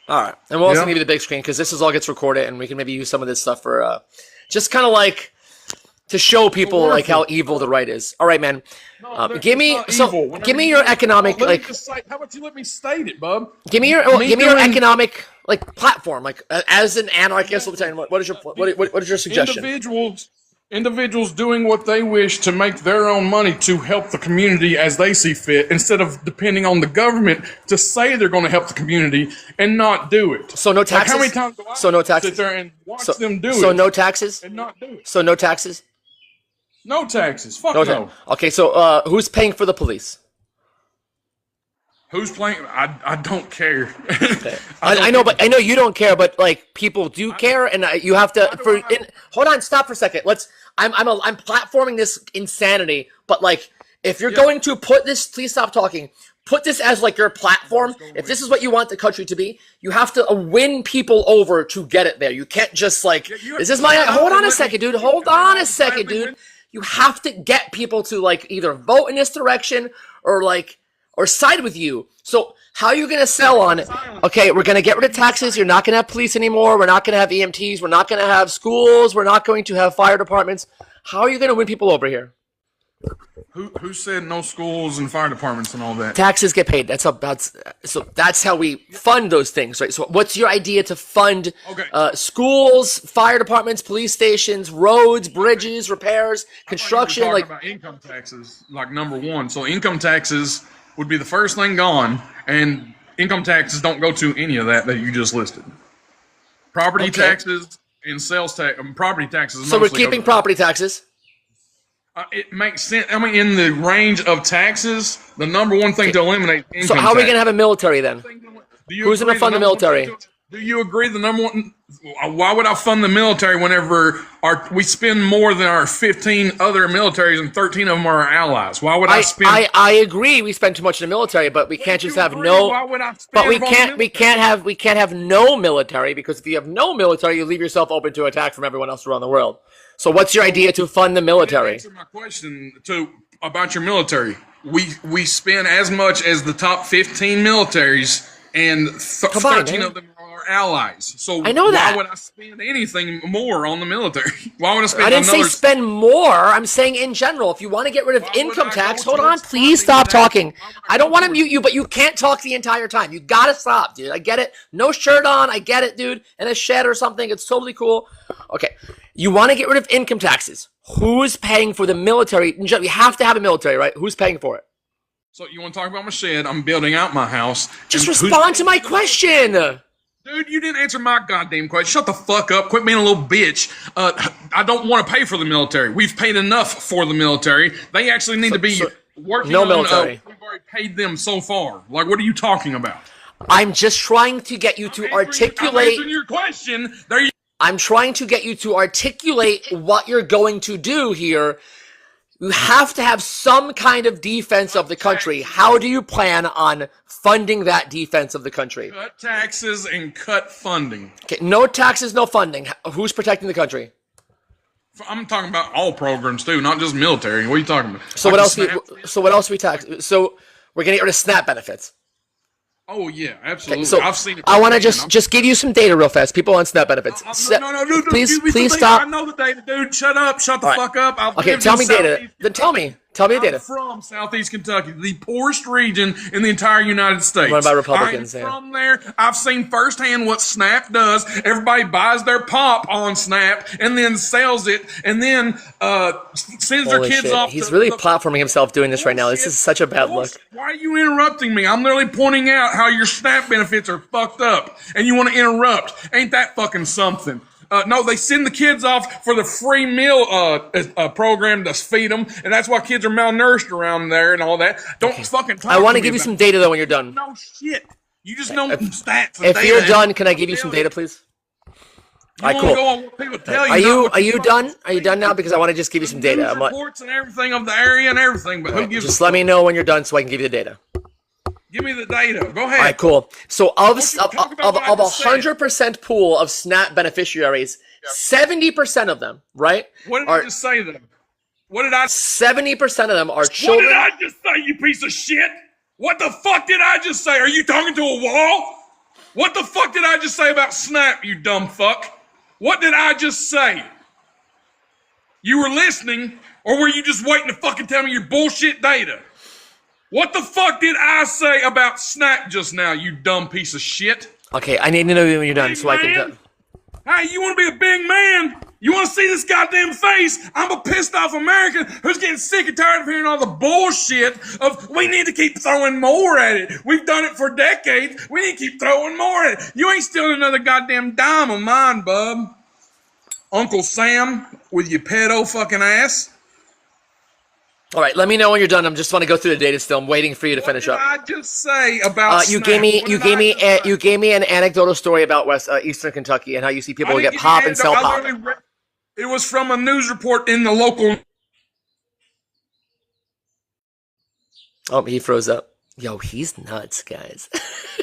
All right. And we'll also give you the big screen because this all gets recorded and we can maybe use some of this stuff for just kind of like to show people like how evil the right is. All right, man. Give me your economic like. How about you let me state it, bub? Give me your economic like platform like as an anarchist libertarian. What is your suggestion? Individuals doing what they wish to make their own money to help the community as they see fit, instead of depending on the government to say they're going to help the community and not do it. So no taxes. Like how many times do I sit there and watch them do it? So no taxes. And not do it. So no taxes. No taxes. Fuck no. Okay, so who's paying for the police? Who's playing? I don't care. Okay. I know, but I know you don't care, but like people do care, and you have to. Hold on, stop for a second. I'm platforming this insanity, but like if you're going to put this, please stop talking. Put this as like your platform. If this is what you want the country to be, you have to win people over to get it there. You can't just like this is my. Hold on a second, dude. Hold on a second, dude. You have to get people to like either vote in this direction or side with you. So how are you going to sell on it? Okay, we're going to get rid of taxes. You're not going to have police anymore. We're not going to have EMTs. We're not going to have schools. We're not going to have fire departments. How are you going to win people over here? Who said no schools and fire departments and all that? Taxes get paid. That's how we fund those things, right? So what's your idea to fund schools, fire departments, police stations, roads, bridges, repairs, construction? Like about income taxes, like number one. So income taxes would be the first thing gone, and income taxes don't go to any of that you just listed. Property taxes and sales tax, property taxes. So we're keeping property taxes. It makes sense. I mean, in the range of taxes, the number one thing to eliminate is income So how are we tax. going to have a military then? Who's going to fund the military? Do you agree the number one? Why would I fund the military whenever we spend more than our 15 other militaries and 13 of them are our allies? Why would I spend? I agree. We spend too much in the military, but we can't just have no. Why would I spend? But we can't have no military, because if you have no military, you leave yourself open to attack from everyone else around the world. So what's your idea to fund the military? Answer my question about your military. We spend as much as the top 15 militaries, and 13 of them are our allies. So I know that. Why would I spend anything more on the military? Why would I spend? I didn't say spend more. I'm saying in general. If you want to get rid of income tax, hold on, please stop talking. I don't want to mute you, but you can't talk the entire time. You gotta stop, dude. I get it. No shirt on. I get it, dude. In a shed or something. It's totally cool. Okay. You want to get rid of income taxes. Who's paying for the military? We have to have a military, right? Who's paying for it? So you want to talk about my shed? I'm building out my house. Just respond to my question. Dude, you didn't answer my goddamn question. Shut the fuck up. Quit being a little bitch. I don't want to pay for the military. We've paid enough for the military. They actually need to be working on military. We've already paid them so far. Like, what are you talking about? I'm just trying to get you to articulate. I'm answering your question. I'm trying to get you to articulate what you're going to do here. You have to have some kind of defense of the country. How do you plan on funding that defense of the country? Cut taxes and cut funding. Okay, no taxes, no funding. Who's protecting the country? I'm talking about all programs too, not just military. What are you talking about? So what else? What else we tax? So we're gonna get rid of SNAP benefits. Oh yeah, absolutely. Okay, so I've seen it. I want to just give you some data real fast. People on SNAP benefits. No, dude, please stop. I know the data, dude. Shut up. Shut the fuck up. Okay, tell me data. Then tell me. Tell me the data. I'm from Southeast Kentucky, the poorest region in the entire United States. What about Republicans? I'm from there. I've seen firsthand what SNAP does. Everybody buys their pop on SNAP and then sells it and then sends their kids off. He's really platforming himself doing this right now. This is such a bad look. Why are you interrupting me? I'm literally pointing out how your SNAP benefits are fucked up and you want to interrupt. Ain't that fucking something? No, they send the kids off for the free meal program to feed them, and that's why kids are malnourished around there and all that. Don't fucking talk. I want to give you some data though when you're done. No shit. You just know stats. If you're done, can I give you some data, please? All right, cool. Go on what people tell Are you done? Are you done now? Because I want to just give you some data. Reports and everything of the area and everything, but who gives? Just let me know when you're done so I can give you the data. Give me the data. Go ahead. All right, cool. So of 100% pool of SNAP beneficiaries, 70% of them, right? What did I just say then? What did I? 70% of them are children. What did I just say, you piece of shit? What the fuck did I just say? Are you talking to a wall? What the fuck did I just say about SNAP, you dumb fuck? What did I just say? You were listening, or were you just waiting to fucking tell me your bullshit data? What the fuck did I say about SNAP just now, you dumb piece of shit? Okay, I need to know when you're done Big so I can... man? Hey, you want to be a big man? You want to see this goddamn face? I'm a pissed off American who's getting sick and tired of hearing all the bullshit of we need to keep throwing more at it. We've done it for decades. We need to keep throwing more at it. You ain't stealing another goddamn dime of mine, bub. Uncle Sam with your pedo fucking ass. All right, let me know when you're done. I'm just want to go through the data still. I'm waiting for you to finish up. What did I just say about you SNAP? gave me an anecdotal story about Eastern Kentucky and how you see people get pop and sell pop. It was from a news report in the local. Oh, he froze up. Yo, he's nuts, guys.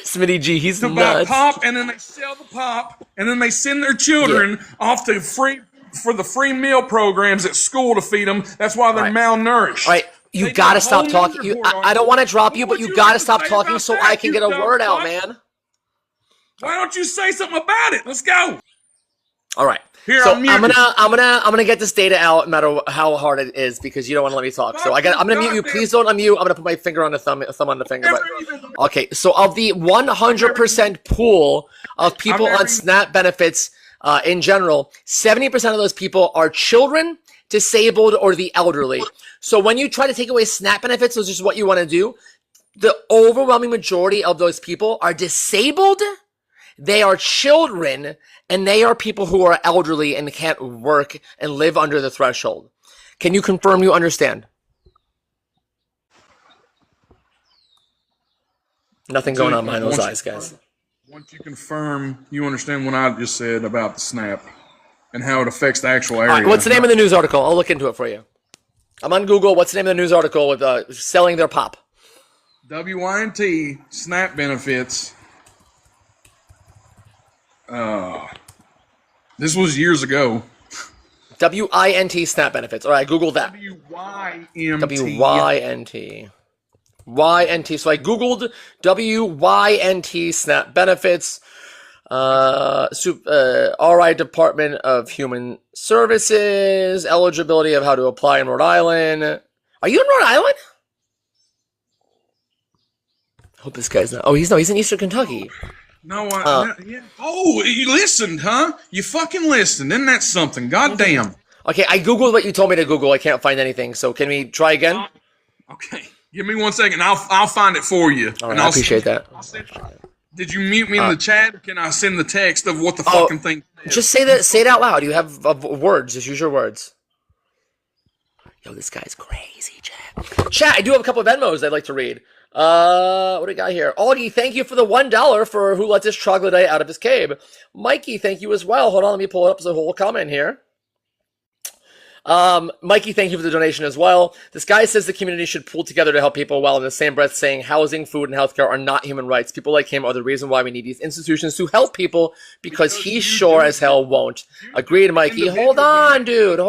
Smitty G, he's about nuts. Pop, and then they sell the pop, and then they send their children off to for the free meal programs at school to feed them. That's why they're malnourished. All right, you gotta stop talking. I don't want to drop you, but you gotta stop talking so I can get a word out, man. Why don't you say something about it? Let's go. All right. Here, so I'm gonna get this data out, no matter how hard it is, because you don't want to let me talk. So I'm gonna mute you. Please don't unmute. I'm gonna put my finger on the thumb on the finger. But, okay. So of the 100% pool of people on SNAP benefits in general, 70% of those people are children, disabled, or the elderly. So when you try to take away SNAP benefits, which is what you want to do, the overwhelming majority of those people are disabled. They are children, and they are people who are elderly and can't work and live under the threshold. Can you confirm you understand? Nothing going on behind those eyes, guys. Once you confirm you understand what I just said about the SNAP and how it affects the actual area. All right, what's the name of the news article? I'll look into it for you. I'm on Google. What's the name of the news article with selling their pop? WYNT SNAP benefits. This was years ago. WINT SNAP benefits. All right, Googled that. WYNT. YNT. So I Googled WYNT SNAP benefits. RI Department of Human Services. Eligibility of how to apply in Rhode Island. Are you in Rhode Island? I hope this guy's not. Oh, he's in Eastern Kentucky. No, yeah. Oh, you listened, huh? You fucking listened. Isn't that something? God damn. Okay, I Googled what you told me to Google. I can't find anything. So can we try again? Okay. Give me 1 second. I'll find it for you. All right, I appreciate that. Did you mute me in the chat? Or can I send the text of what the fucking thing is? Just say it out loud. You have words. Just use your words. Yo, this guy's crazy, chat. Chat, I do have a couple of Venmos I'd like to read. What do we got here? Augie, thank you for the $1 for who let this troglodyte out of his cave. Mikey, thank you as well. Hold on, let me pull it up as a whole comment here. Mikey, thank you for the donation as well. This guy says the community should pool together to help people, while in the same breath saying housing, food, and healthcare are not human rights. People like him are the reason why we need these institutions to help people, because he sure as hell won't. Agreed, Mikey. Hold on, dude.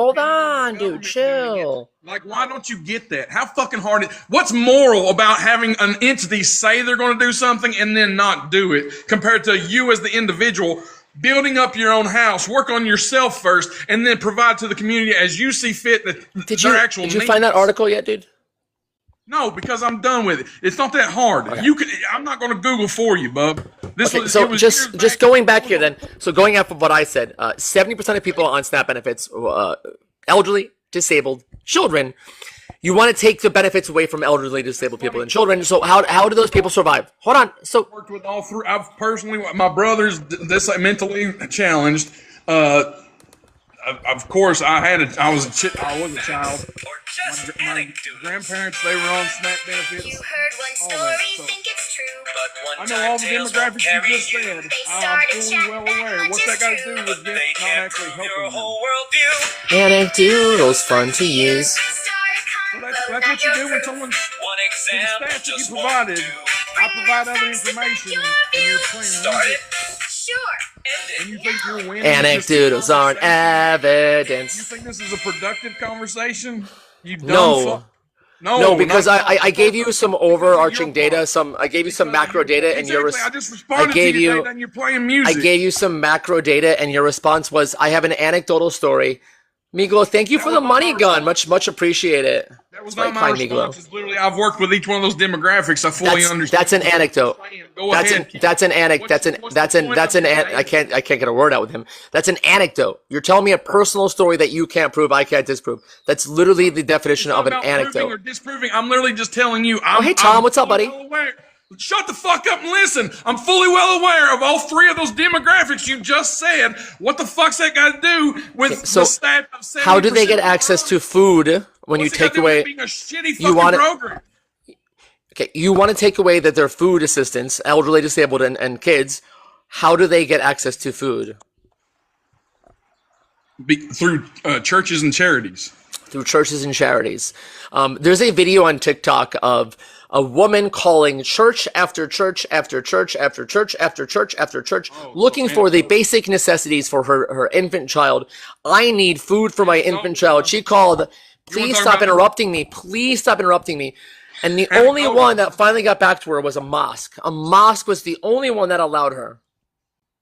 Chill. Like, why don't you get that? How fucking hard what's moral about having an entity say they're going to do something and then not do it, compared to you as the individual building up your own house, work on yourself first, and then provide to the community as you see fit that Did you find that article yet, dude? No, because I'm done with it. It's not that hard. Okay. I'm not going to Google for you, bub. Just going back here then. So going off of what I said, 70% of people on SNAP benefits, elderly, disabled, children. You want to take the benefits away from elderly, disabled people and children. So how do those people survive? Hold on. So worked with all three. I've personally, my brother's mentally challenged. Of course, I was a child. My grandparents, they were on SNAP benefits. You heard one story, think it's true. But I know all the demographics you just said. I'm fully well aware. What's that got to do with them not actually helping them? Anecdotal's fun to use. So that's what you do when someone's to the stats that you provided. I provide other information, and you're playing music. Sure. And you think you're winning? Anecdotals aren't evidence. You think this is a productive conversation? You dumb no. fuck. No, because not- I gave you some overarching data. I gave you some macro data, and exactly. I just responded to you, Data, and you're playing music. I gave you some macro data, and your response was, "I have an anecdotal story." Miglo, thank you for the money gun. Much appreciate it. That was not my response. It's literally, I've worked with each one of those demographics. I fully understand. That's an anecdote. Go ahead. That's an I can't get a word out with him. That's an anecdote. You're telling me a personal story that you can't prove, I can't disprove. That's literally the definition of an anecdote. Proving or disproving. I'm literally just telling you. Hey Tom, what's up, buddy? Shut the fuck up and listen. I'm fully well aware of all three of those demographics you just said. What the fuck's that got to do with the stat of 70%? How do they get access to food when you take away? Being a shitty fucking program? Okay, you want to take away that their food assistance, elderly, disabled, and kids. How do they get access to food? Through churches and charities. Through churches and charities. There's a video on TikTok of a woman calling church after church after church after church after church after church, looking for the basic necessities for her infant child. I need food for my infant child. She called, please stop interrupting me. Please stop interrupting me. And the only one that finally got back to her was a mosque. A mosque was the only one that allowed her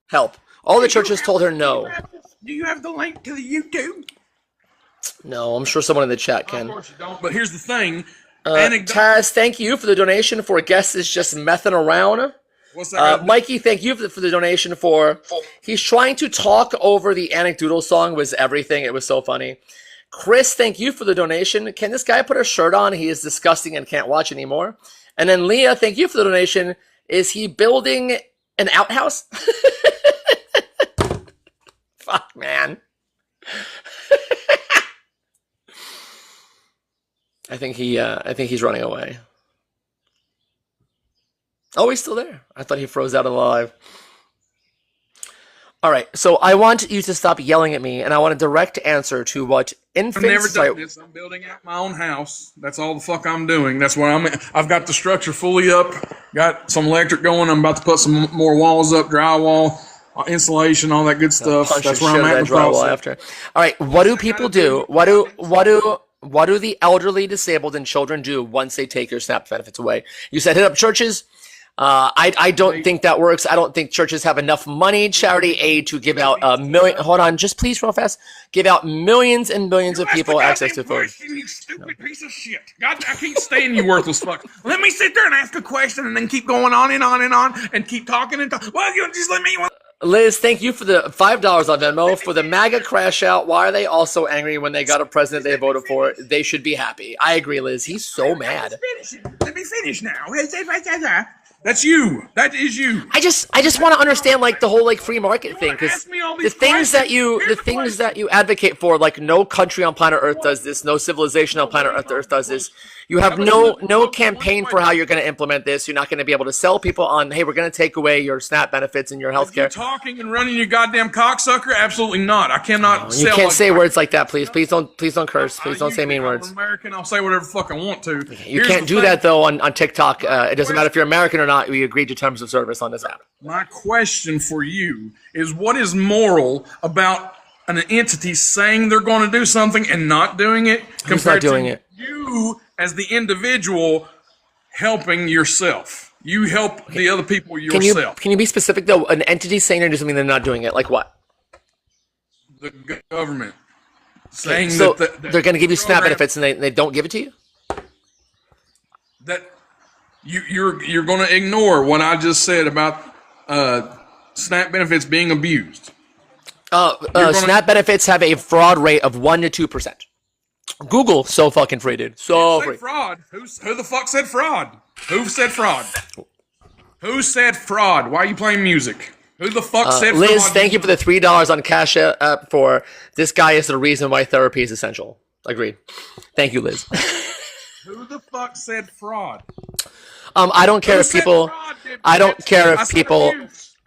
help. All the churches told her no. Do you have the link to the YouTube? No, I'm sure someone in the chat can. Of course you don't, but here's the thing. Taz, thank you for the donation for guests is just messing around. What's that? Mikey, thank you for the donation for. He's trying to talk over the anecdotal song was everything. It was so funny. Chris, thank you for the donation. Can this guy put a shirt on? He is disgusting and can't watch anymore. And then Leah, thank you for the donation. Is he building an outhouse? Fuck, man. I think he's running away. Oh, he's still there. I thought he froze out alive. All right, so I want you to stop yelling at me, and I want a direct answer to what infants. I've never done this. I'm building out my own house. That's all the fuck I'm doing. That's where I've got the structure fully up. Got some electric going. I'm about to put some more walls up, drywall, insulation, all that good stuff. That's where I'm at in the process. After. All right, what do people do? What do the elderly, disabled, and children do once they take your SNAP benefits away? You said hit up churches. I don't think that works. I don't think churches have enough money, charity aid, to give out a million. Hold on, just please, real fast. Give out millions and millions of people access to food. You stupid piece of shit. God, I can't stand you, worthless fuck. Let me sit there and ask a question and then keep going on and on and on and keep talking and talking. Well, you just let me. Liz, thank you for the $5 on Venmo. For the MAGA crash out, why are they all so angry when they got a president they voted for? They should be happy. I agree, Liz. He's so mad. Let me finish now. That's you. That is you. I just want to understand like the whole like free market thing, because the things that you advocate for, like no country on planet Earth does this, no civilization on planet Earth does this. You have no campaign for how you're going to implement this. You're not going to be able to sell people on, hey, we're going to take away your SNAP benefits and your health care. Talking and running your goddamn cocksucker? Absolutely not. I cannot. You can't say words like that, please. Please don't curse. Please don't say mean words. I'm American. I'll say whatever the fuck I want to. You can't do that though on TikTok. It doesn't matter if you're American or not. We agreed to terms of service on this app. My question for you is, what is moral about an entity saying they're going to do something and not doing it compared to you as the individual helping yourself? You help the other people yourself. Can you be specific though? An entity saying they're doing something, they're not doing it. Like what? The government saying so that they're going to give you SNAP benefits and they don't give it to you. That you're going to ignore what I just said about SNAP benefits being abused. SNAP benefits have a fraud rate of 1 to 2%. Google, so fucking free, dude. So free. Fraud. Who the fuck said fraud? Who said fraud? Who said fraud? Why are you playing music? Who the fuck said fraud? Liz, thank you for the $3 on Cash App for this guy is the reason why therapy is essential. Agreed. Thank you, Liz. Who the fuck said fraud? I don't care if people. I don't care if people.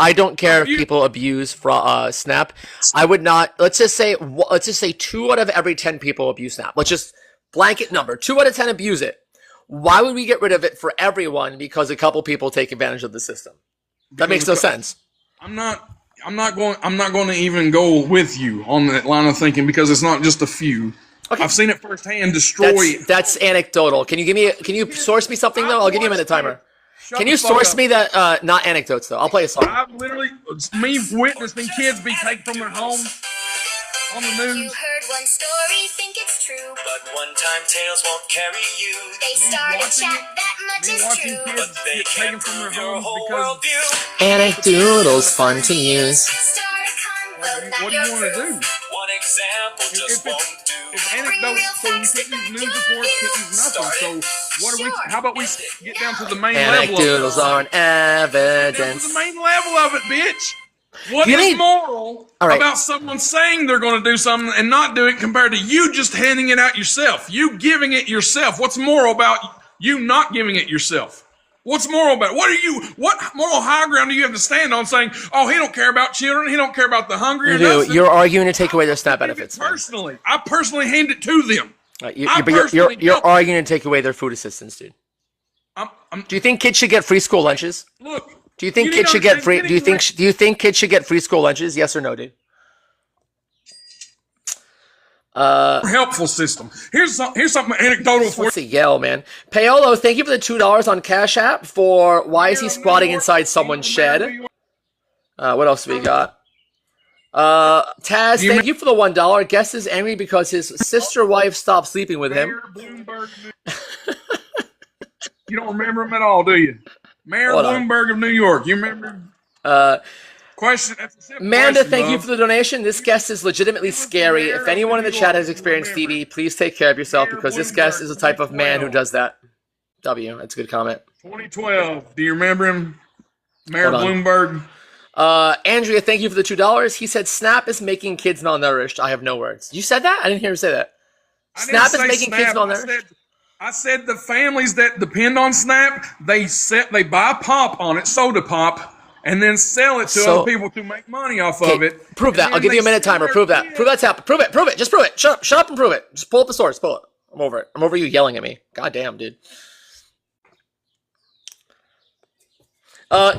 I don't care if people abuse SNAP. I would not. Let's just say 2 out of every 10 people abuse SNAP. Let's just blanket number. 2 out of 10 abuse it. Why would we get rid of it for everyone because a couple people take advantage of the system? That makes no sense. I'm not going to even go with you on that line of thinking, because it's not just a few. Okay. I've seen it firsthand destroy. That's anecdotal. Can you source me something though? I'll give you a minute timer. Can you source me that? Not anecdotes though. I'll play a song. I've literally, me witnessing kids be taken from their homes on the news. You heard one story, think it's true, But one time tales won't carry you. they start a chat, that much is Watching true. kids But they get taken can't from their prove your homes whole because worldview. Anecdotal's fun to use. Start a convo, not what do you your want to proof. do? One example just won't do. It's anecdotes, so we can't use news reports, can't use nothing. So what are we? How about we get down to the main level of Anecdotes it? aren't Down to evidence. the main level of it, bitch. What You is need- moral All right. about someone saying they're going to do something and not do it compared to you just handing it out yourself? You giving it yourself. What's moral about you not giving it yourself? What's moral about it? What moral high ground do you have to stand on saying, oh, he don't care about children, he don't care about the hungry You or do. nothing? You're arguing to take away their SNAP I give it benefits. man. personally. I personally hand it to them. But I personally you're don't. arguing to take away their food assistance, dude. Do you think kids should get free school lunches? Look. Do you think need kids to should get understand free? Do you think kids should get free school lunches? Yes or no, dude? Helpful system. Here's something anecdotal for What's the yell, man? Paolo, thank you for the $2 on Cash App for why is he squatting inside someone's shed? What else we got? Taz, thank you for the $1. Guest is angry because his sister wife stopped sleeping with him. Mayor Bloomberg. You don't remember him at all, do you? Mayor Hold on. Bloomberg of New York. You remember? Question. That's a simple Amanda, question, thank you Bob. for the donation. This guest is legitimately scary. If anyone in the chat has experienced TB, please take care of yourself because this guest is the type of man who does that. W, that's a good comment. 2012. Do you remember him? Mayor Hold on. Bloomberg. Andrea, thank you for the $2. He said SNAP is making kids malnourished. I have no words. You said that? I didn't hear him say that. I didn't SNAP is say making kids SNAP. malnourished. I said the families that depend on SNAP, they buy pop on it, soda pop, and then sell it to So- other people to make money off of it. Prove that. And I'll then give you a they minute sell timer. their Prove that. kids. Prove that's happened. Prove it. Prove it. Just prove it. Shut up and prove it. Just pull up the source. Pull it. I'm over it. I'm over you yelling at me. God damn, dude.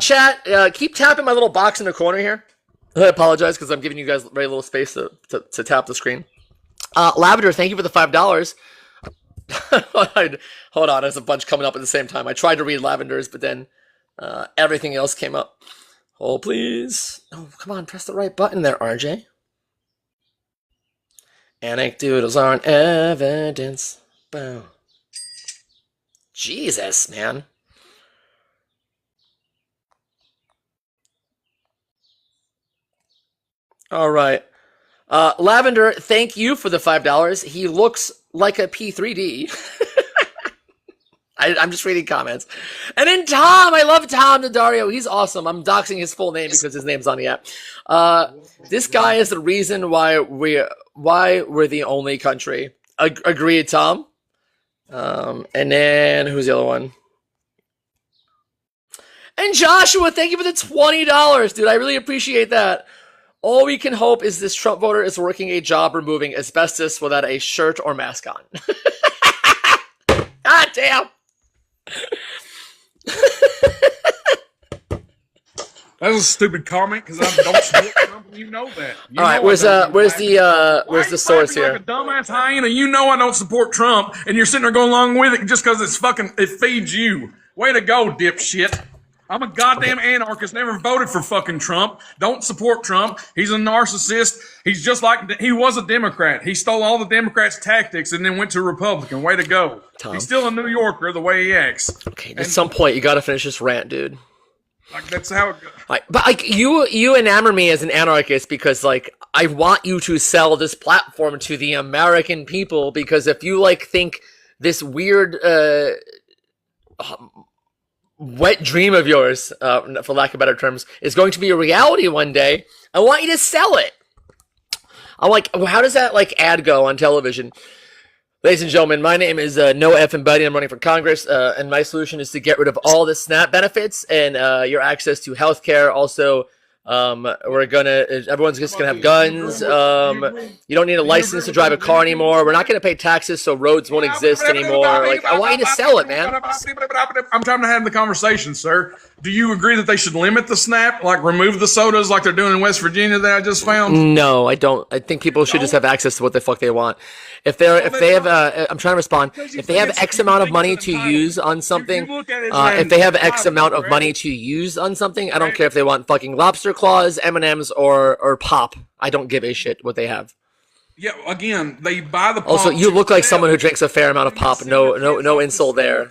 Chat, keep tapping my little box in the corner here. I apologize because I'm giving you guys very little space to tap the screen. Lavender, thank you for the $5. Hold on, there's a bunch coming up at the same time. I tried to read Lavender's, but then everything else came up. Hold, please. Oh, come on, press the right button there, RJ. Anecdotes aren't evidence. Boom. Jesus, man. All right. Lavender, thank you for the $5. He looks like a P3D. I'm just reading comments. And then Tom, I love Tom Daddario. He's awesome. I'm doxing his full name because his name's on the app. This guy is the reason why we're the only country. Agreed, Tom. And then who's the other one? And Joshua, thank you for the $20, dude. I really appreciate that. All we can hope is this Trump voter is working a job removing asbestos without a shirt or mask on. God damn. That was a stupid comment because I don't support Trump. And you know that. You All right, know where's I don't. the source Like here? a dumbass hyena. You know I don't support Trump, and you're sitting there going along with it just because it feeds you. Way to go, dipshit. I'm a goddamn anarchist. Never voted for fucking Trump. Don't support Trump. He's a narcissist. He's just like he was a Democrat. He stole all the Democrats' tactics and then went to Republican. Way to go. Tom. He's still a New Yorker the way he acts. Okay, at some point you got to finish this rant, dude. Like that's how it goes. Like, but like you enamor me as an anarchist because like I want you to sell this platform to the American people because if you like think this weird wet dream of yours, for lack of better terms, is going to be a reality one day, I want you to sell it. I'm like, how does that like ad go on television? Ladies and gentlemen, my name is No Effing Buddy. I'm running for Congress, and my solution is to get rid of all the SNAP benefits and your access to health care. Also, everyone's just gonna have guns. You don't need a license to drive a car anymore. We're not gonna pay taxes, so roads won't exist anymore. Like, I want you to sell it, man. I'm trying to have the conversation, sir. Do you agree that they should limit the SNAP, like remove the sodas like they're doing in West Virginia that I just found? No, I don't. I think people should just have access to what the fuck they want. If they have, I'm trying to respond. If they have X amount of money to use on something, if they have X amount of money to use on something, I don't care if they want fucking lobster claws, M&Ms, or pop. I don't give a shit what they have. Yeah, again, they buy the pop. Also, you look like someone who drinks a fair amount of pop. No insult there.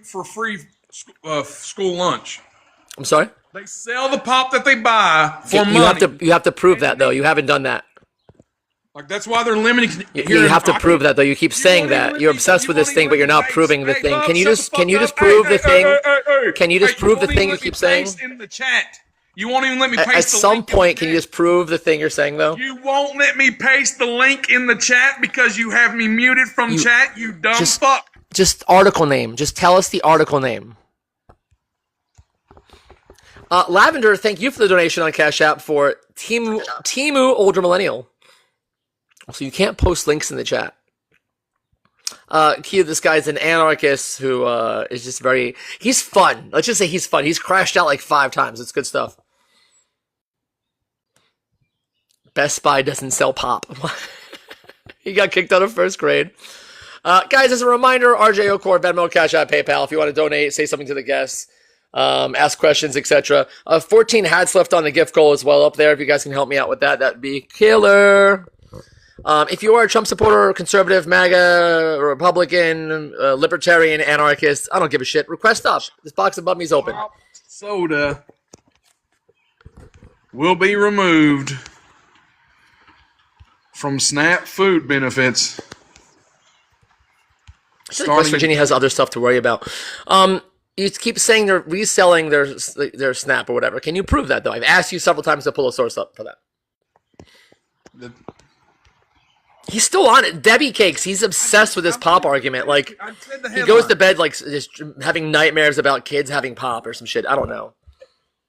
For free school lunch. I'm sorry? They sell the pop that they buy for money. You have to prove that though. You haven't done that. Like that's why they're limiting. You have to prove that though. You keep saying that. You're obsessed with this thing, but you're not proving the thing. Can you just prove the thing? Can you just prove the thing you keep saying? In the chat. You won't even let me paste At some point, can you just prove the thing you're saying though? You won't let me paste the link in the chat because you have me muted from chat, you dumb fuck. Just article name. Just tell us the article name. Lavender, thank you for the donation on Cash App for Timu Older Millennial. So you can't post links in the chat. Q, this guy's an anarchist who is just he's fun. Let's just say he's fun. He's crashed out like 5 times. It's good stuff. Best Buy doesn't sell pop. He got kicked out of 1st grade. Guys, as a reminder, RJ O'Core, Venmo, Cash App, PayPal. If you want to donate, say something to the guests, ask questions, etc. 14 hats left on the gift goal as well up there. If you guys can help me out with that, that'd be killer. If you are a Trump supporter, conservative, MAGA, Republican, libertarian, anarchist, I don't give a shit. Request up. This box of bummies open. Soda will be removed from SNAP food benefits. I feel like West Virginia has other stuff to worry about. You keep saying they're reselling their SNAP or whatever. Can you prove that, though? I've asked you several times to pull a source up for that. He's still on it. Debbie Cakes. He's obsessed with this pop argument. Like, he goes to bed like just having nightmares about kids having pop or some shit. I don't know.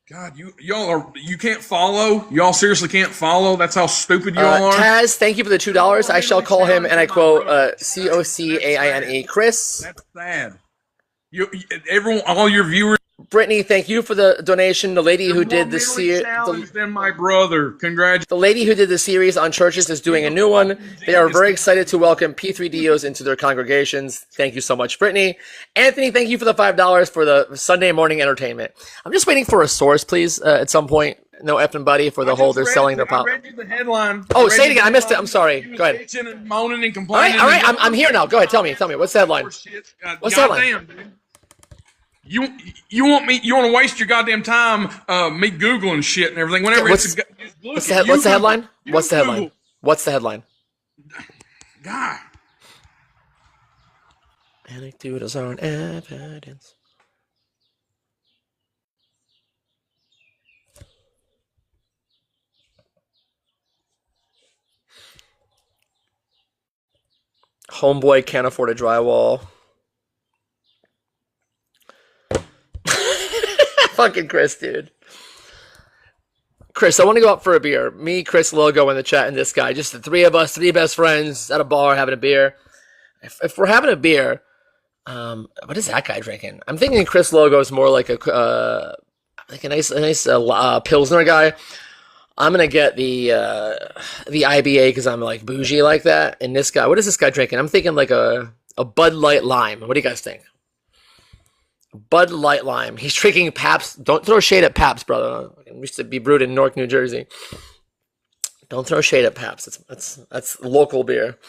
God, you can't follow. Y'all seriously can't follow. That's how stupid y'all are. Taz, thank you for the $2. I shall call him, and I quote, COCAINE, Chris. That's sad. Everyone, all your viewers. Brittany, thank you for the donation. The lady who did the series, than my brother. Congratulations. The lady who did the series on churches is doing a new one. They are very excited to welcome P3DOs into their congregations. Thank you so much, Brittany. Anthony, thank you for the $5 for the Sunday morning entertainment. I'm just waiting for a source, please, at some point. No effing buddy for the whole they're selling their pop. I read you the headline. Oh, say it again. I missed it. I'm sorry. Go ahead. Bitching and moaning and complaining. All right. I'm here now. Go ahead. Tell me. What's the headline? What's the headline? Dude. You want to waste your goddamn time me googling shit and everything whenever what's the headline? What's the headline? What's the headline? God. Anecdotes aren't evidence. Homeboy can't afford a drywall. Fucking Chris, dude. Chris, I want to go out for a beer. Me, Chris, Logo in the chat, and this guy. Just the 3 of us, 3 best friends at a bar having a beer. If we're having a beer, what is that guy drinking? I'm thinking Chris Logo is more like a nice Pilsner guy. I'm gonna get the IBA because I'm like bougie like that. And this guy, what is this guy drinking? I'm thinking like a Bud Light Lime. What do you guys think? Bud Light Lime. He's drinking Pabst. Don't throw shade at Pabst, brother. I used to be brewed in Newark, New Jersey. Don't throw shade at Pabst. That's local beer.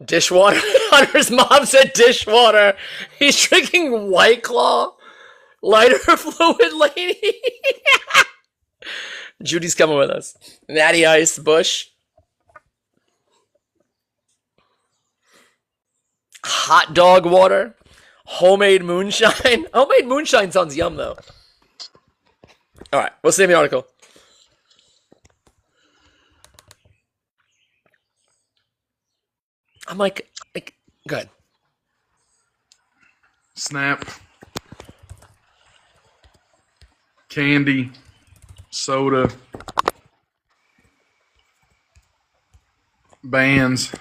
Dishwater. Hunter's mom said dishwater. He's drinking White Claw. Lighter fluid lady. Judy's coming with us. Natty Ice, Bush. Hot dog water. Homemade moonshine. Homemade moonshine sounds yum, though. All right, what's the name of the article? I'm like, go ahead. Snap. Candy. Soda. Bands.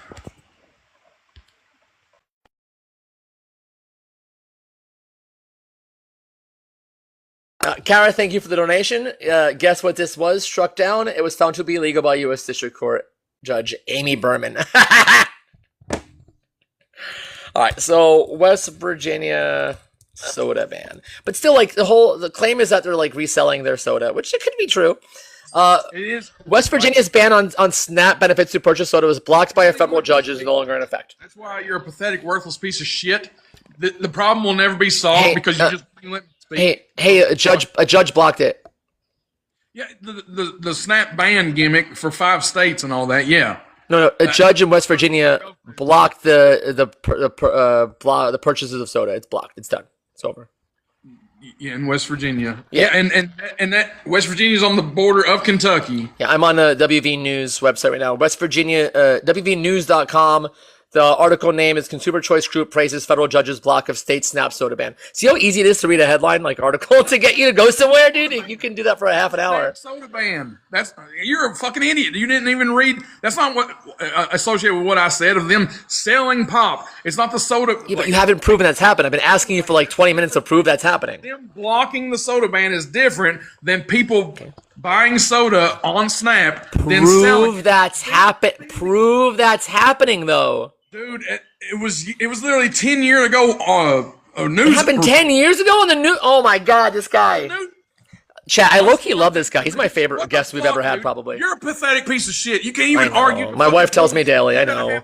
Kara, thank you for the donation. Guess what this was? Struck down. It was found to be illegal by U.S. District Court Judge Amy Berman. All right, so West Virginia soda ban, but still, like the claim is that they're like reselling their soda, which it could be true. It is. West Virginia's ban on SNAP benefits to purchase soda was blocked by a federal judge and is no longer in effect. That's why you're a pathetic, worthless piece of shit. The problem will never be solved because you just let me speak. Hey, a judge blocked it. Yeah, the SNAP ban gimmick for 5 states and all that. Yeah. No, a judge in West Virginia blocked the purchases of soda. It's blocked. It's done. It's over. Yeah, in West Virginia. Yeah. And that West Virginia's on the border of Kentucky. Yeah, I'm on the WV News website right now. West Virginia, WVNews.com. The article name is Consumer Choice Group praises federal judge's block of state SNAP soda ban. See how easy it is to read a headline like article to get you to go somewhere, dude? You can do that for a half an hour. Soda ban. You're a fucking idiot. You didn't even read. That's not what associated with what I said of them selling pop. It's not the soda. Yeah, but you haven't proven that's happened. I've been asking you for like 20 minutes to prove that's happening. Them blocking the soda ban is different than people buying soda on SNAP. Then selling. Prove that's happening though. Dude, it was literally 10 years ago. News. It happened 10 years ago on the news. Oh my god, this guy. Chat, I low-key love this guy. He's my favorite guest we've ever had, probably. You're a pathetic piece of shit. You can't even argue. My wife tells me daily. I know.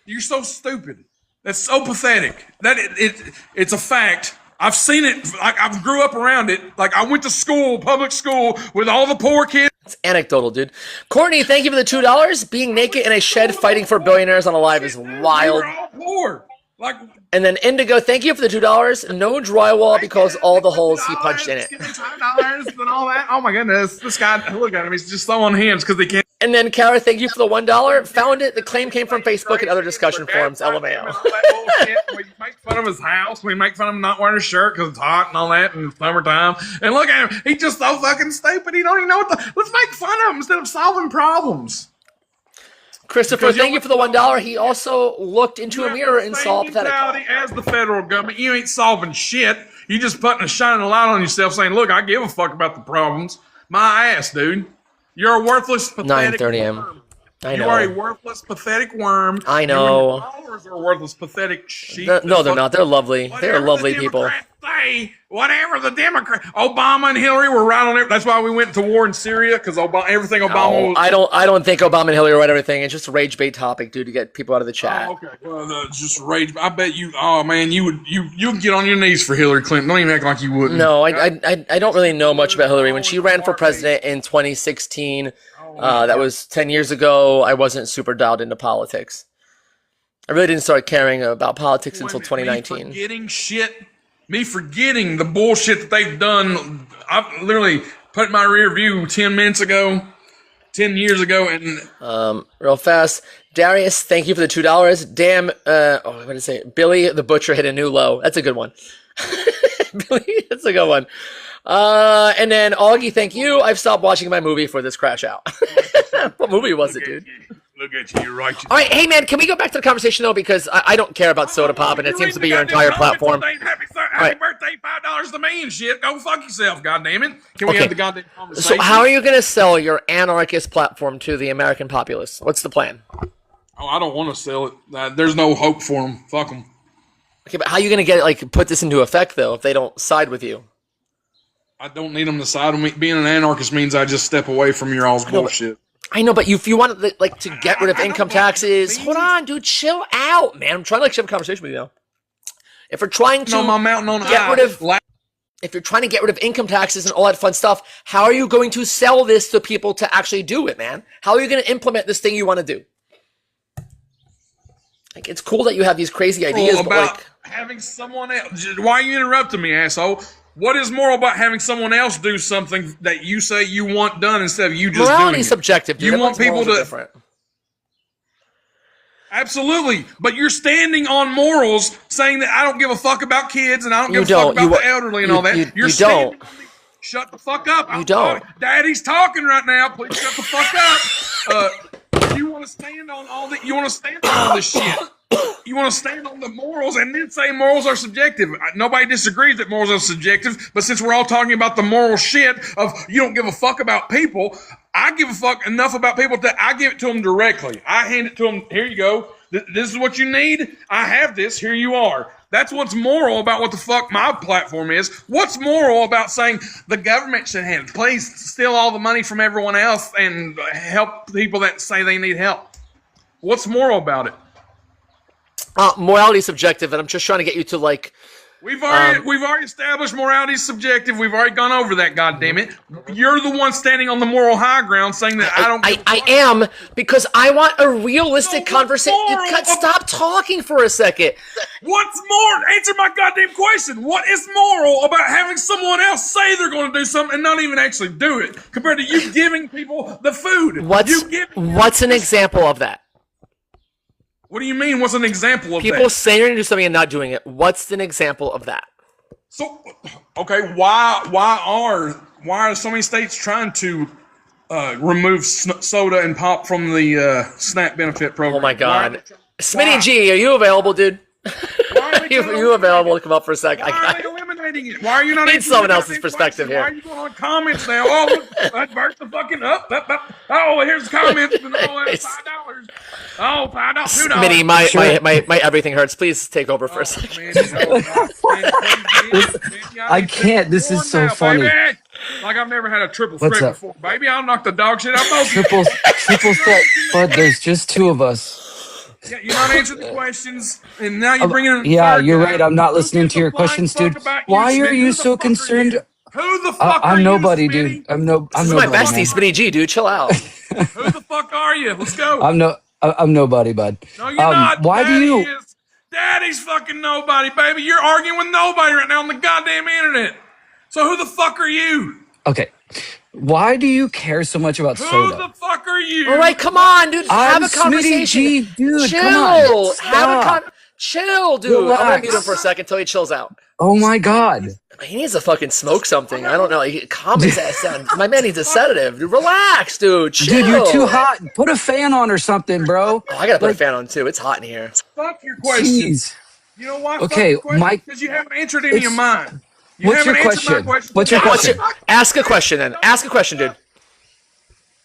You're so stupid. That's so pathetic. It's a fact. I've seen it. Like I grew up around it. Like I went to school, public school, with all the poor kids. It's anecdotal, dude. Courtney, thank you for the $2. Being naked in a shed fighting for billionaires on a live is wild. We're all poor. Like. And then Indigo, thank you for the $2. No drywall because all the holes he punched in it. $5 and all that. Oh my goodness, this guy! Look at him. He's just so on hands because they can't. And then Kara, thank you for the $1. Found it. The claim came from Facebook and other discussion forums. LMAO. We make fun of his house. We make fun of him not wearing a shirt because it's hot and all that in the summertime. And look at him. He's just so fucking stupid. He don't even know let's make fun of him instead of solving problems. Christopher, thank you for the $1. He also looked into a mirror and saw pathetic. As the federal government, you ain't solving shit. You just shining a light on yourself saying, look, I give a fuck about the problems. My ass, dude. You're a worthless, pathetic 9:30 a.m. worm. I know. You are a worthless, pathetic worm. I know. Your followers are worthless, pathetic sheep. No, they're not. They're lovely. They're lovely people. Whatever the Democrat, Obama and Hillary were right on it. That's why we went to war in Syria because everything Obama. I don't think Obama and Hillary right everything. It's just a rage bait topic, dude, to get people out of the chat. Oh, okay, well, just rage. I bet you. Oh man, you would get on your knees for Hillary Clinton. Don't even act like you wouldn't. No, I don't really know much about Hillary. When she ran for president in 2016, that was 10 years ago. I wasn't super dialed into politics. I really didn't start caring about politics until 2019. Me forgetting the bullshit that they've done. I literally put my rear view 10 years ago, and real fast. Darius, thank you for the $2. Damn, what did I say? Billy the Butcher hit a new low. That's a good one. Billy, that's a good one. And then Augie, thank you. I've stopped watching my movie for this crash out. What movie was it, dude? Look at you, you're righteous. All right, hey man, can we go back to the conversation though? Because I don't care about soda pop, and it seems to be your entire platform. Happy birthday, $5 to me and shit. Go fuck yourself, goddammit. Can we have the goddamn conversation? So how are you going to sell your anarchist platform to the American populace? What's the plan? Oh, I don't want to sell it. There's no hope for them. Fuck them. Okay, but how are you going to get put this into effect though if they don't side with you? I don't need them to side with me. Being an anarchist means I just step away from your all's bullshit. I know, but if you want to get rid of income taxes, hold on, dude, chill out, man. I'm trying to have a conversation with you now. If we're trying to if you're trying to get rid of income taxes and all that fun stuff, how are you going to sell this to people to actually do it, man? How are you going to implement this thing you want to do? Like, it's cool that you have these crazy ideas, about having someone else. Why are you interrupting me, asshole? What is moral about having someone else do something that you say you want done instead of you just doing it? Morality is subjective, dude. You want people to different. Absolutely, but you're standing on morals, saying that I don't give a fuck about kids and I don't give a fuck about the elderly and all that. You don't. Shut the fuck up. You don't. Daddy's talking right now. Please shut the fuck up. You want to stand on all this shit. You want to stand on the morals and then say morals are subjective. Nobody disagrees that morals are subjective, but since we're all talking about the moral shit of you don't give a fuck about people, I give a fuck enough about people that I give it to them directly. I hand it to them. Here you go. This is what you need. I have this. Here you are. That's what's moral about what the fuck my platform is. What's moral about saying the government should please steal all the money from everyone else and help people that say they need help? What's moral about it? Morality is subjective, and I'm just trying to get you to like. We've already established morality is subjective. We've already gone over that. Goddamn it! You're the one standing on the moral high ground, saying that I don't. I am because I want a realistic conversation. Stop talking for a second. What's more? Answer my goddamn question. What is moral about having someone else say they're going to do something and not even actually do it, compared to you giving people the food? What's an example of that? What do you mean? What's an example of that? People saying they're going to do something and not doing it. What's an example of that? So, okay, why are so many states trying to remove soda and pop from the SNAP benefit program? Oh my God, Smitty G, are you available, dude? Are you available to come up for a second? Why are they eliminating it? Why are you not? Need someone else's perspective here. Why are you going on comments now? Oh, look, that burst the fucking up. Oh, here's comments and all that $5. Oh, $5, $2. Smitty, my everything hurts. Please take over for a second. I can't. This is so funny. Baby. Like I've never had a triple threat before, baby. I'll knock the dog shit out both. Triple threat, but there's just two of us. Yeah, you're not answering the questions, and now you're bringing in. Yeah, you're right. I'm not listening to your questions, dude. Why are you so concerned? Who the fuck are I'm you, nobody, Smitty? dude. This is my bestie, Smitty G, dude. Chill out. Who the fuck are you? Let's go. I'm nobody, bud. No, you're not. Why do you? Daddy's fucking nobody, baby. You're arguing with nobody right now on the goddamn internet. So who the fuck are you? Okay. Why do you care so much about soda? Who the fuck are you? All right, come on, dude. Have a conversation. G, dude, chill. Come on. Chill, dude. Relax. I'm gonna mute him for a second until he chills out. Oh my God. He needs to fucking smoke something. I don't know. Calm his ass down. My man needs a sedative. Relax, dude. Chill. Dude, you're too hot. Put a fan on or something, bro. Oh, I gotta put a fan on too. It's hot in here. Fuck your question. Jeez. You know why? Okay, Mike. Because you haven't answered any of mine. What's your question? What's your question? Ask a question then. Ask a question, dude.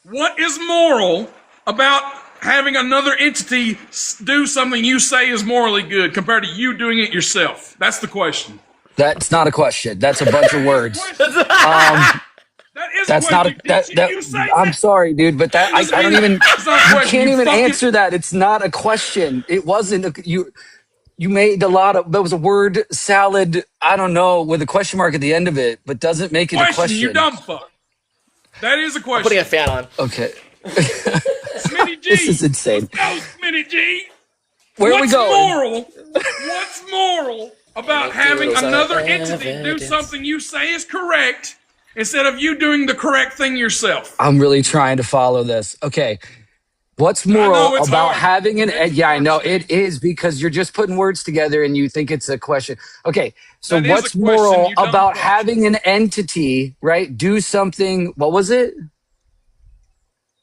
What is moral about having another entity do something you say is morally good compared to you doing it yourself? That's the question. That's not a question. That's a bunch of words. That is That's a not a question. that. I'm sorry, dude, but that I don't even. You can't even answer that. It's not a question. It wasn't you. You made a lot of. There was a word salad. I don't know with a question mark at the end of it, but doesn't make it a question. You dumb fuck. That is a question. I'm putting a fan on. Okay. Smitty G. This is insane. Let's go, Smitty G. Where are we going? What's moral about having another entity do something you say is correct instead of you doing the correct thing yourself? I'm really trying to follow this. Okay. What's moral about having an... Yeah, I know. It is because you're just putting words together and you think it's a question. Okay. So what's moral about having an entity, right, do something... What was it?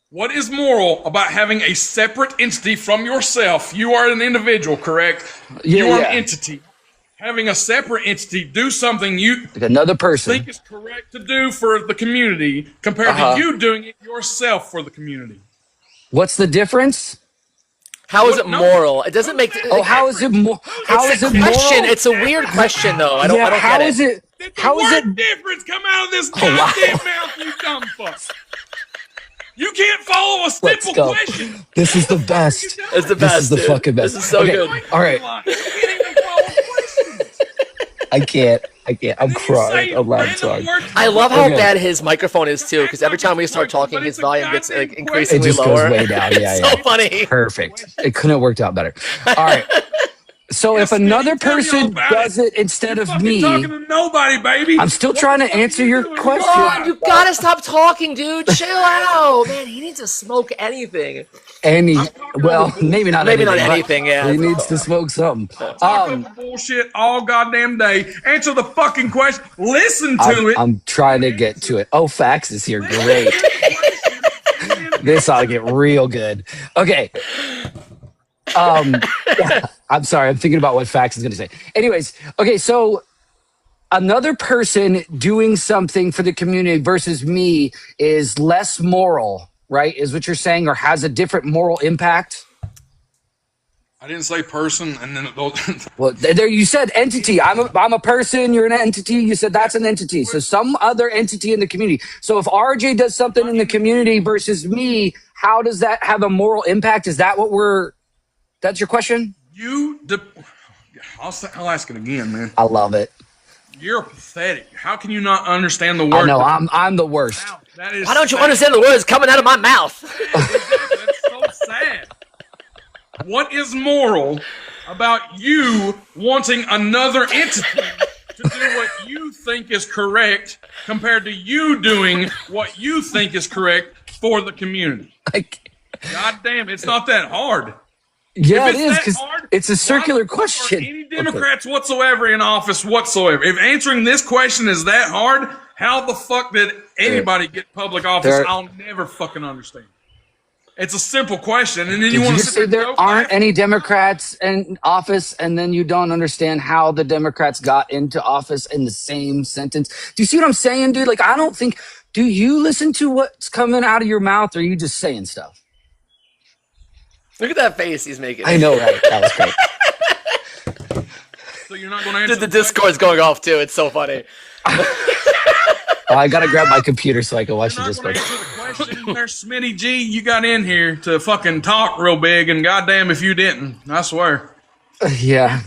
What is moral about having a separate entity from yourself? You are an individual, correct? Yeah, you are an entity. Having a separate entity do something you like another person think is correct to do for the community compared to you doing it yourself for the community. What's the difference? How is it moral? It doesn't make. How is it moral? How is it moral? It's a weird question, though. I don't get it. How is it? How is it? Difference come out of this goddamn mouth, you dumb fuck. You can't follow a simple question. This is the best. It's the best. This is the fucking best. This is so good. All right. I can't. I'm crying. I'm loud. Sorry. I love how bad his microphone is too, because every time we start talking, his volume gets like increasingly lower. It just goes way down. Yeah, so funny. Perfect. It couldn't have worked out better. All right. So if another person does it instead of me, talking to nobody, baby. I'm still trying to answer your question. God, you gotta stop talking, dude. Chill out, man. He needs to smoke anything. Well, maybe not. Maybe not anything. Yeah, he needs to smoke something. Bullshit all goddamn day. Answer the fucking question. Listen to it. I'm trying to get to it. Oh, Fax is here. Great. This ought to get real good. Okay. I'm sorry. I'm thinking about what Fax is going to say. Anyways, okay. So another person doing something for the community versus me is less moral, right? Is what you're saying, or has a different moral impact? I didn't say person, and then Well, there you said entity. I'm a person. You're an entity. You said that's an entity. So some other entity in the community. So if RJ does something in the community versus me, how does that have a moral impact? Is that what that's your question? I'll ask it again, man. I love it. You're pathetic. How can you not understand the word? I know. I'm the worst. Wow, that is Why don't you sad. understand the words coming out of my mouth? Exactly. That's so sad. What is moral about you wanting another entity to do what you think is correct compared to you doing what you think is correct for the community? God damn, it's not that hard. Yeah, If it is, that because hard, it's a circular why the fuck question. Are any Democrats whatsoever in office whatsoever? If answering this question is that hard, how the fuck did anybody get public office? I'll never fucking understand. It's a simple question, and then you want to say there aren't any Democrats in office, and then you don't understand how the Democrats got into office in the same sentence. Do you see what I'm saying, dude? Like, I don't think. Do you listen to what's coming out of your mouth, or are you just saying stuff? Look at that face he's making. I know, right? That was great. So you're not going to answer The Discord's going off too. It's so funny. I gotta grab my computer so I can watch the Discord. There's Smitty G. You got in here to fucking talk real big, and goddamn if you didn't, I swear. Yeah,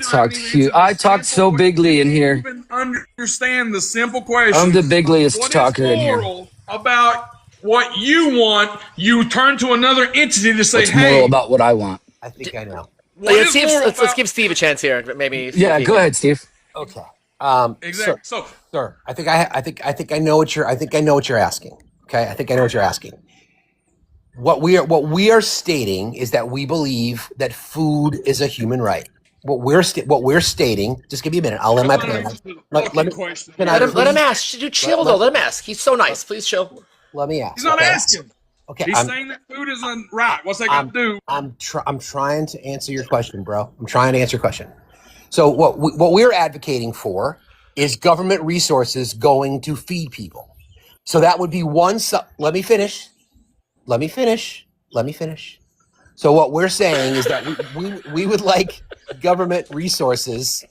I talked so bigly in here. Even understand the simple question. I'm the bigliest talker in here. What is moral about what you want? You turn to another entity to say, What's "Hey, moral about what I want?" I think I know. Let's give Steve a chance here. Maybe. Yeah, go ahead, Steve. Okay. Exactly. So, sir, I think I know what you're asking. Okay, I think I know what you're asking. What we are stating is that we believe that food is a human right. What we're stating. Just give me a minute. I'll end my plan. Let him ask. Dude, chill though. Let him ask. He's so nice. Please chill. Let me ask. He's not asking. Okay. He's saying that food isn't right. What's that got to do? I'm trying to answer your question, bro. I'm trying to answer your question. So what we're advocating for is government resources going to feed people. So that would be one. Let me finish. So what we're saying is that we would like government resources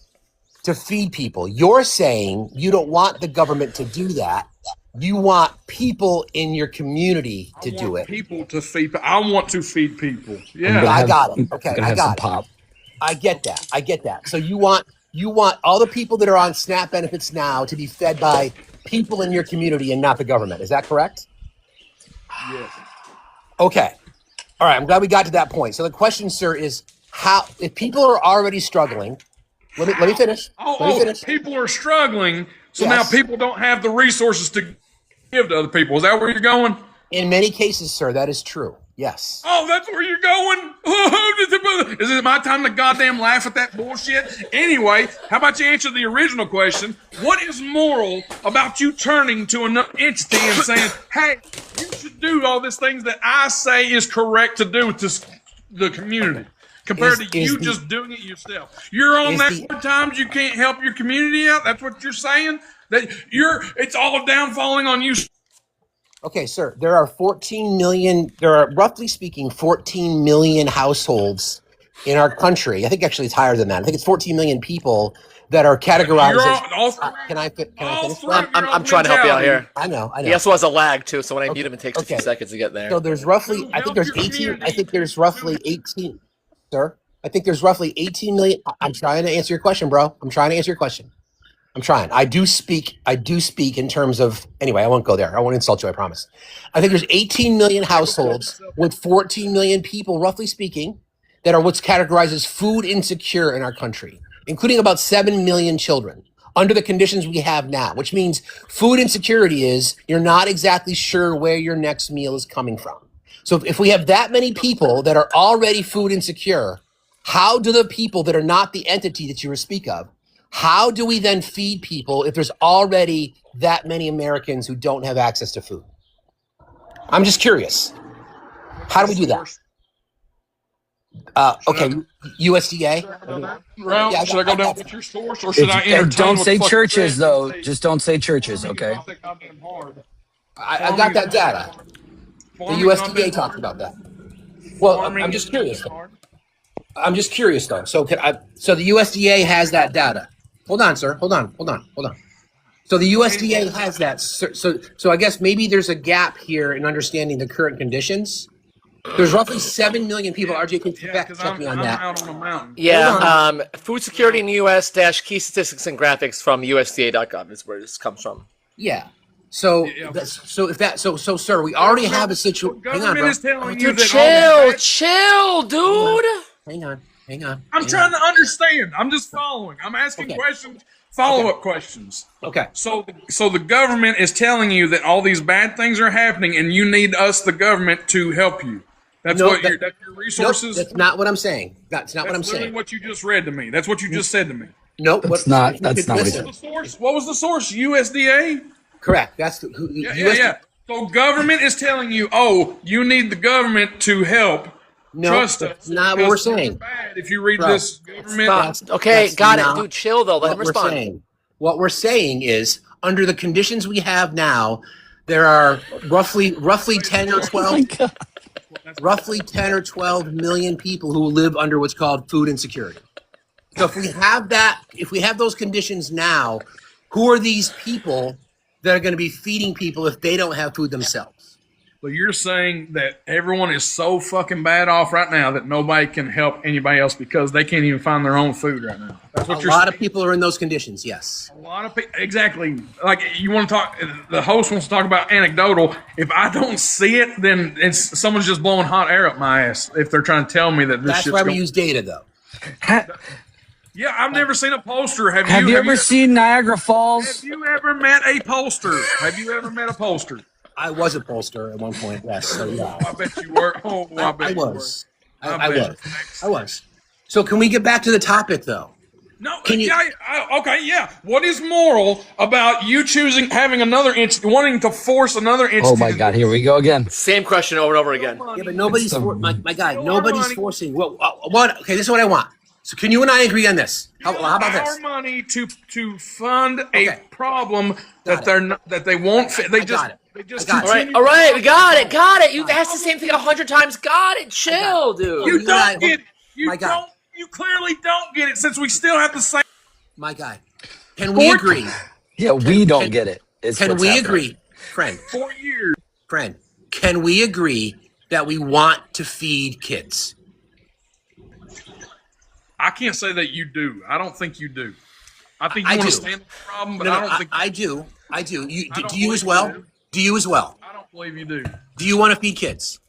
to feed people. You're saying you don't want the government to do that. You want people in your community to do it. People to feed. I want to feed people. Yeah, I got it. Okay, I got it. Pop. I get that. So you want all the people that are on SNAP benefits now to be fed by people in your community and not the government. Is that correct? Yes. Okay. All right. I'm glad we got to that point. So the question, sir, is how if people are already struggling. Let me finish. People are struggling, so Yes. now people don't have the resources to give to other people. Is that where you're going? In many cases, sir, that is true. Yes. Oh, that's where you're going? Is it my time to goddamn laugh at that bullshit? Anyway, how about you answer the original question? What is moral about you turning to another entity and saying, hey, you should do all these things that I say is correct to do to the community compared to you just doing it yourself? You're on that 4 times you can't help your community out? That's what you're saying? It's all downfalling on you. Okay, sir, there are roughly speaking 14 million households in our country. I think actually it's higher than that. I think it's 14 million people that are categorized as... Can I finish? I'm trying to help you out here. I know. He also has a lag too, so when I mute him, it takes a few seconds to get there. So there's roughly, I think there's 18, sir. I think there's roughly 18 million. I'm trying to answer your question, bro. I'm trying. I do speak in terms of, anyway, I won't go there. I won't insult you, I promise. I think there's 18 million households with 14 million people, roughly speaking, that are what's categorized as food insecure in our country, including about 7 million children under the conditions we have now, which means food insecurity is you're not exactly sure where your next meal is coming from. So if we have that many people that are already food insecure, how do the people that are not the entity that you speak of, how do we then feed people if there's already that many Americans who don't have access to food? I'm just curious. How do we do that? Okay, USDA. Route? Yeah, Should I go down with your source, or should I entertain? Don't what say the fuck churches you said? though. Just don't say churches, okay? Not that goddamn hard. I got that data. The Farming not USDA that talked hard. about that. Well, Farming I'm just is not curious. that hard. I'm just curious though. So so the USDA has that data. Hold on, sir. Hold on. So the USDA has that. So I guess maybe there's a gap here in understanding the current conditions. There's roughly 7 million people. RJ can Yeah, fact because check me on I'm that. out on a mountain. Yeah, food security in the U.S. - key statistics and graphics from USDA.gov is where this comes from. Yeah. So sir, we already have a situation. Hang on, Government bro. is telling you Dude, that chill, dude. Hang on. I'm trying to understand. I'm just following. I'm asking Okay. questions, follow-up questions. Okay. So the government is telling you that all these bad things are happening, and you need us, the government, to help you. That's No, that's your resources. Nope, that's not what I'm saying. That's not what I'm literally saying. what you just read to me. That's what you just said to me. Nope. That's not what he listen. The source? What was the source? USDA? Correct. That's Yeah. So government is telling you, oh, you need the government to help. No, Trust that's us. not what because we're it's saying. bad if you read Bro, this government. Stop. Okay, That's got it, not dude. Chill though. Let him what we're respond. saying. What we're saying is, under the conditions we have now, there are roughly 10 or 12, roughly 10 or 12 million people who live under what's called food insecurity. So if we have those conditions now, who are these people that are going to be feeding people if they don't have food themselves? But you're saying that everyone is so fucking bad off right now that nobody can help anybody else because they can't even find their own food right now. That's what A you're lot saying. of people are in those conditions, yes. A lot of people, exactly. Like you want to talk. The host wants to talk about anecdotal. If I don't see it, then someone's just blowing hot air up my ass. If they're trying to tell me that this That's shit's why we going. use data, though. Yeah, I've never seen a poster. Have you ever seen Niagara Have Falls? you ever met a poster? Have you ever met a poster? I was a pollster at one point, yes. So yeah, I bet you were. Oh, I bet I you was. were. I was. So can we get back to the topic, though? No, Can you- okay, yeah. What is moral about you having another wanting to force another entity? Oh my God, here we go again. Same question over and over again. Yeah, but nobody's my guy. Our Nobody's money. forcing. What? Okay, this is what I want. So can you and I agree on this? How about Our this? money to fund a Okay. problem that Got it. that they won't fit. They I just got it. they just I got it. continue. All right, we got it. You asked the same thing 100 times. Got it. Chill, dude. You You and I- don't get it. You my guy. don't. You clearly don't get it since we still have the same. My guy. Can we agree? Yeah, we don't get it. is Can what's we happening. agree, friend? 4 years. Friend, can we agree that we want to feed kids? I can't say that you do. I don't think you do. I think I you want do. to stand the problem, but No, I don't think. I do. I do. Do don't you as believe well? you do. Do you as well? I don't believe you do. Do you want to feed kids?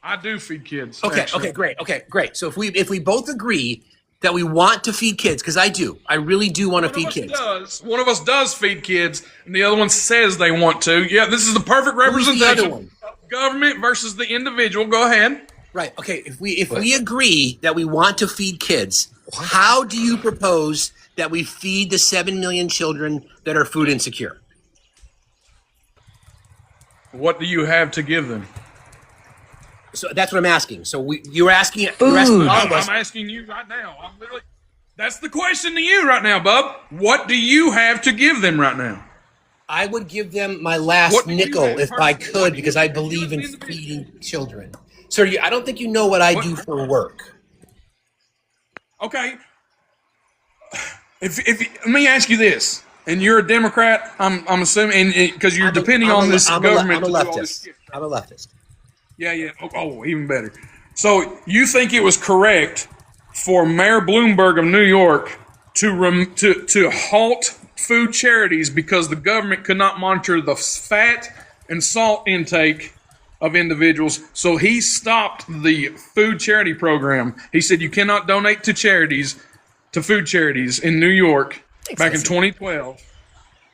I do feed kids. Okay. actually. Okay. Great. So if we both agree that we want to feed kids, because I do, I really do want to feed kids. One of us does feed kids, and the other one says they want to. Yeah, this is the perfect Who's the representation. other one? Of government versus the individual. Go ahead. Right. Okay. If we agree that we want to feed kids, how do you propose that we feed the 7 million children that are food insecure? What do you have to give them? So that's what I'm asking. So you're asking all of us. I'm asking you right now. I'm literally. That's the question to you right now, bub. What do you have to give them right now? I would give them my last What do you nickel have if I personally? could, because I believe in You as an feeding children. Sir, I don't think you know what I do for work. Okay. If let me ask you this, and you're a Democrat, I'm assuming, because you're depending on this government. I'm a to do all this leftist. shit. I'm a leftist. Yeah. Oh, even better. So you think it was correct for Mayor Bloomberg of New York to halt food charities because the government could not monitor the fat and salt intake of individuals? So he stopped the food charity program. He said you cannot donate to food charities in New York back in 2012.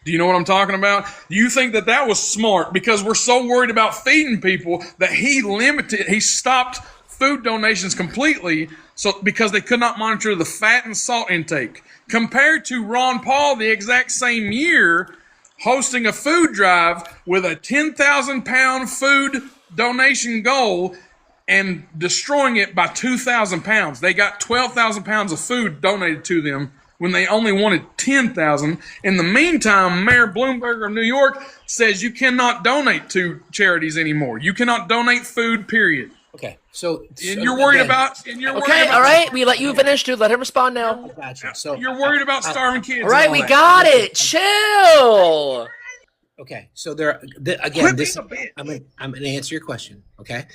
Do you know what I'm talking about? Do you think that was smart? Because we're so worried about feeding people that he stopped food donations completely, so because they could not monitor the fat and salt intake. Compared to Ron Paul the exact same year hosting a food drive with a 10,000 pound food donation goal and destroying it by 2,000 pounds. They got 12,000 pounds of food donated to them when they only wanted 10,000. In the meantime, Mayor Bloomberg of New York says you cannot donate to charities anymore. You cannot donate food, period. Okay, so you're worried about. Okay, all right. We let you finish, dude. Let him respond now. Gotcha. So you're worried about starving kids. All right, we got it. Chill. okay, so again, this I'm going to answer your question. Okay,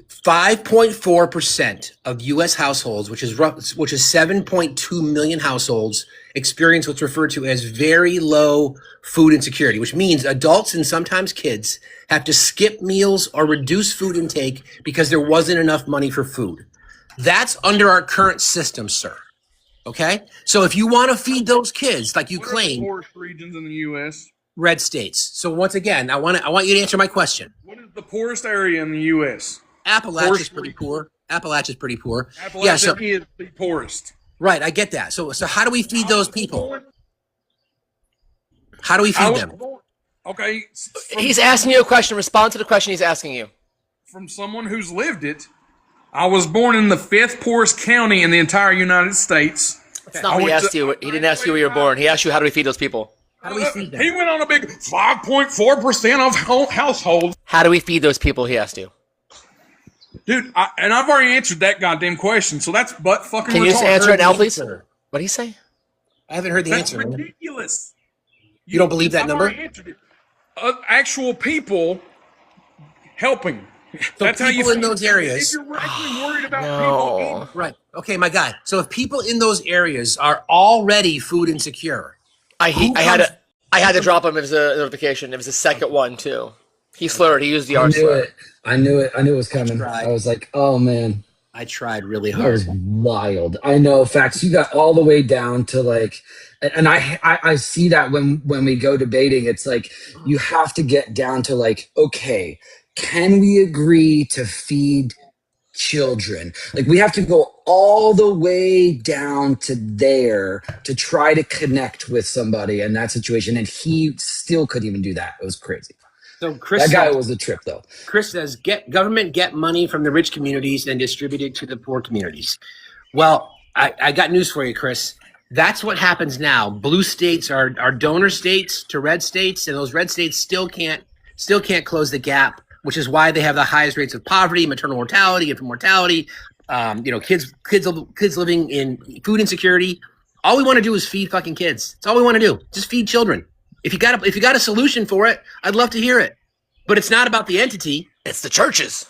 5.4% of U.S. households, which is 7.2 million households, experience what's referred to as very low food insecurity, which means adults and sometimes kids have to skip meals or reduce food intake because there wasn't enough money for food. That's under our current system, sir. Okay? So if you want to feed those kids, like you claim, poorest regions in the U.S. red states. So once again, I want you to answer my question. What is the poorest area in the U.S.? Appalachia's pretty poor. Appalachia's pretty poor. Appalachia is the poorest. Right, I get that. So how do we feed those people? How do we feed them? Okay. He's asking you a question. Respond to the question he's asking you. From someone who's lived it, I was born in the 5th poorest county in the entire United States. That's not what he asked you. He didn't ask you where you were born. He asked you how do we feed those people. How do we feed them? He went on a big 5.4% of households. How do we feed those people? He asked you. Dude, I've already answered that goddamn question, so that's butt fucking Can you just retarded. answer it now, please? What did he say? I haven't heard the That's answer. ridiculous. You don't believe that I've number? already answered it. Actual people helping. So That's how you people in feel. those areas. If you're actually worried about No. people eating, Right. Okay, my guy. So if people in those areas are already food insecure, I had to drop him as a notification. It was the second one too. He slurred. He used the R slur. I knew it was coming. tried. I was like, oh man, I tried really that was hard. wild. I know. Facts. You got all the way down to like, and I see that when we go debating, it's like you have to get down to like, okay, can we agree to feed children? Like we have to go all the way down to there to try to connect with somebody in that situation, and he still couldn't even do that. It was crazy. So Chris That guy says, was a trip though. Chris says, get money from the rich communities and distribute it to the poor communities. Well, I got news for you, Chris. That's what happens now. Blue states are donor states to red states, and those red states still can't close the gap, which is why they have the highest rates of poverty, maternal mortality, infant mortality. Kids living in food insecurity. All we want to do is feed fucking kids. That's all we want to do. Just feed children. If you got a solution for it, I'd love to hear it. But it's not about the entity. It's the churches.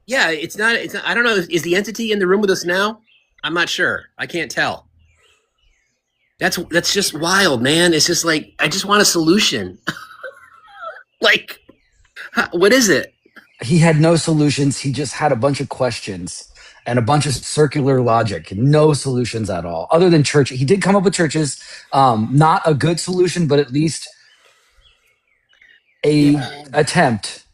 Yeah, it's not. I don't know. Is the entity in the room with us now? I'm not sure. I can't tell. That's just wild, man. It's just like I just want a solution. Like, what is it? He had no solutions. He just had a bunch of questions and a bunch of circular logic. No solutions at all, other than church. He did come up with churches. Not a good solution, but at least a attempt.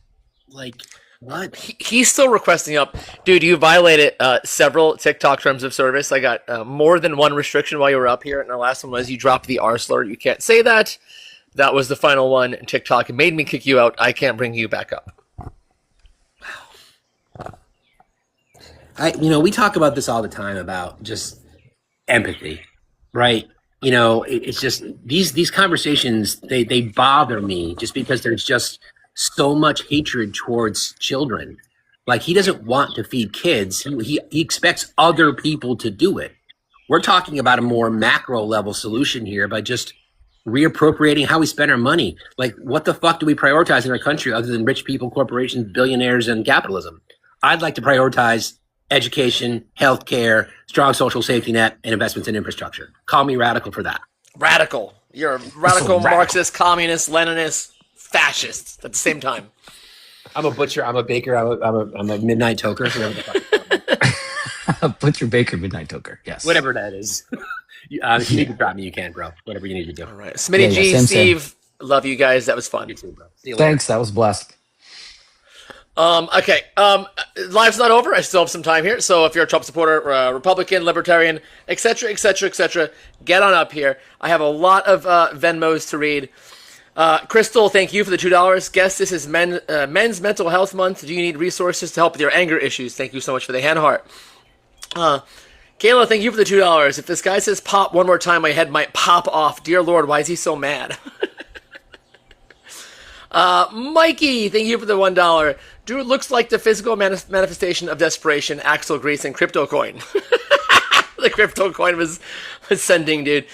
Like, what? He's still requesting up. Dude, you violated several TikTok terms of service. I got more than one restriction while you were up here. And the last one was you dropped the R slur. You can't say that. That was the final one. TikTok made me kick you out. I can't bring you back up. We talk about this all the time about just empathy, right? It's just these conversations, they bother me just because there's just so much hatred towards children. Like, he doesn't want to feed kids. He expects other people to do it. We're talking about a more macro level solution here by just reappropriating how we spend our money. Like, what the fuck do we prioritize in our country other than rich people, corporations, billionaires, and capitalism? I'd like to prioritize education, healthcare, strong social safety net, and investments in infrastructure. Call me radical for that. Radical. You're a radical Marxist, communist, Leninist, fascist at the same time. I'm a butcher. I'm a baker. I'm a midnight toker. Whatever the fuck. Butcher Baker Midnight Toker. Yes. Whatever that is. If you need to drop me, you can, bro. Whatever you need to do. All right. Smitty G, same. Steve, love you guys. That was fun. You too, bro. See you later. Thanks. That was blessed. Okay. Live's not over. I still have some time here. So if you're a Trump supporter, Republican, Libertarian, etc., etc., etc., get on up here. I have a lot of Venmos to read. Crystal, thank you for the $2. Guess this is Men's Mental Health Month. Do you need resources to help with your anger issues? Thank you so much for the hand heart. Kayla, thank you for the $2. If this guy says pop one more time, my head might pop off. Dear Lord, why is he so mad? Mikey, thank you for the $1. Dude looks like the physical manifestation of desperation, axle grease, and crypto coin. The crypto coin was sending, dude.